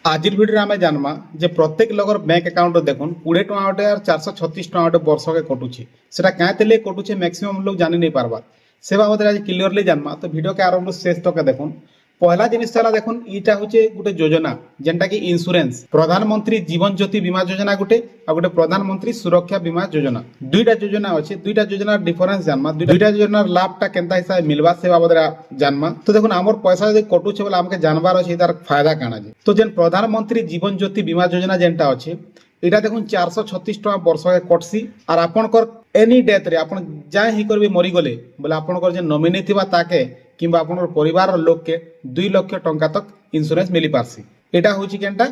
आज भिडियो आम जानमा जे प्रत्येक लोगर बैंक अकाउंट देखुन 20 टଙ୍କା गोटे और 436 ଟଙ୍କା गोटे वर्ष के कटुचे सेटा क्या कटुचे मैक्सिमम लोग जानी नहीं पारबार से बाबद आज क्लियरली जानमा। तो वीडियो के आरंभ शेष तक देखुन। पहला जिनिस देखुन इटा होचे गोटे योजना जेनटा कि इंश्योरेंस प्रधानमंत्री जीवन ज्योति बीमा योजना गोटे आ गोटे प्रधानमंत्री सुरक्षा बीमा योजना दुईटा योजना अच्छे। दुईटा योजना डिफरेंस जानमा दुईटा योजना लाभटा केनता हिसाब मिलवा से बाबद जानमा। तो देखुन आमर पैसा यदि कटुचे बोले आमके जानबार अच्छे तार फायदा काना जे। तो जेन प्रधानमंत्री जीवन ज्योति बीमा योजना जेनटा अच्छे এটা দেখুন 436 টাকা বর্ষকে কটছি আর আপনার এনি ডেথ রে আপন যাই হি করবি মরি গলে বলে আপনার যে নমিনি থিবা তাকে কিংবা আপনার পরিবার লোককে 2 লক্ষ টঙ্কা তক ইন্স্যুরেন্স মিলি পারছি। এটা হচ্ছে কেনটা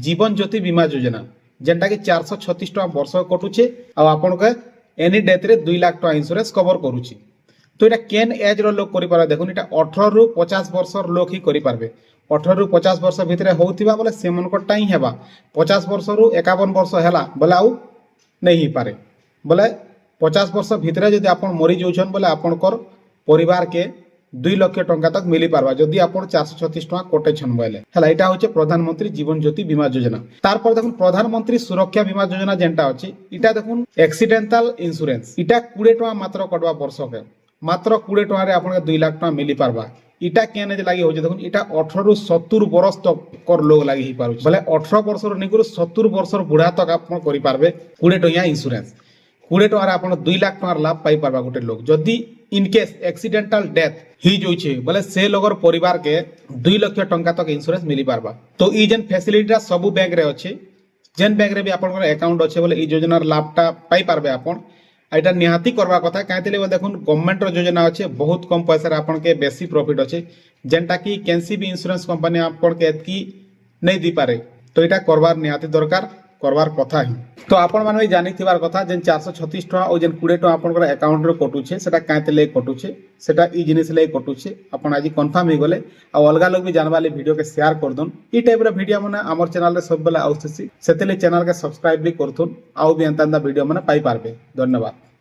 জীবন জ্যোতি বীমা যোজনা যেটা কি 436 টাকা বর্ষকে কটুছে আর আপনাকে এনি ডেথ রে 2 লাখ টাকা ইন্স্যুরেন্স কভার করুছি। তো এটা কেন এজ র লোক করি পারে দেখুন এটা 18 রু 50 বর্ষর লোক হি করি পারবে। 18 রু 50 वर्ष भितर होतिबा बोले से मनकटा ही हेबा 50 वर्ष रु 51 वर्ष हैला बोले आउ नहीं पारे बोले 50 वर्ष भितर जदि आपण मरी जाउछन बोले आपणकर परिवार के 2 लाख टंका तक मिली पारबा जदि आपण 436 टका कोटेछन बोले हैला। एटा होचे प्रधानमंत्री जीवन ज्योति बीमा योजना। तारपर देखुन प्रधानमंत्री सुरक्षा बीमा योजना जेनटा अछि इटा देखुन एक्सीडेंटल इंश्योरेंस इटा 20 टका मात्र कटवा वर्ष के मात्र 20 टका रे आपण 2 लाख टका मिली पारबा। इटा केने जे लागि होचे देखुन इटा 18 रु 70 वर्ष तक कर लोग लागि ही पारुछ बोले 18 वर्ष रो निकुर 70 वर्ष बुढ़ा तक आपण करि पारबे 20 टका इंश्योरेंस 20 टका रे आपण 2 लाख टका लाभ पाई पारबा गोटे लोग जदी इन केस एक्सीडेंटल डेथ ही जोइछे बोले से लोगर परिवार के 2 लाख टका तक इंश्योरेंस मिली पारबा। तो ई जेन फैसिलिटीटा सब बैंक रे अच्छे जेन बैंक रे भी आपण अकाउंट अच्छे बोले ई योजनार लाभटा पाई पारबे आपण एटा निहाती करवा कथा कहीं देखुन गवर्नमेंट योजना अच्छे बहुत कम पैसा आपन के बेसी प्रॉफिट अच्छे जेनटा कि कैंसी भी इंश्योरेंस कंपनी आपन के एतकी नहीं दी पारे। तो यहाँ करवार निहाती दरकार करवार कथा ही। तो आपण माने जानी थिबार कथा जेन 436 टका और जेन 20 टका आपन अकाउंट रे कटुछे सेटा काते कटुछे सेटा ई जिनिस ले कटुछे आपण आज कंफर्म हो गले आ अलगा लोग भी जानवा ले वीडियो के शेयर कर दन। ई टाइप रो वीडियो माने हमर चैनल रे सब बेला आउथसी सेतेले चैनल के सब्सक्राइब भी करथुन आउ भी एंता वीडियो माने पाई पारबे। धन्यवाद।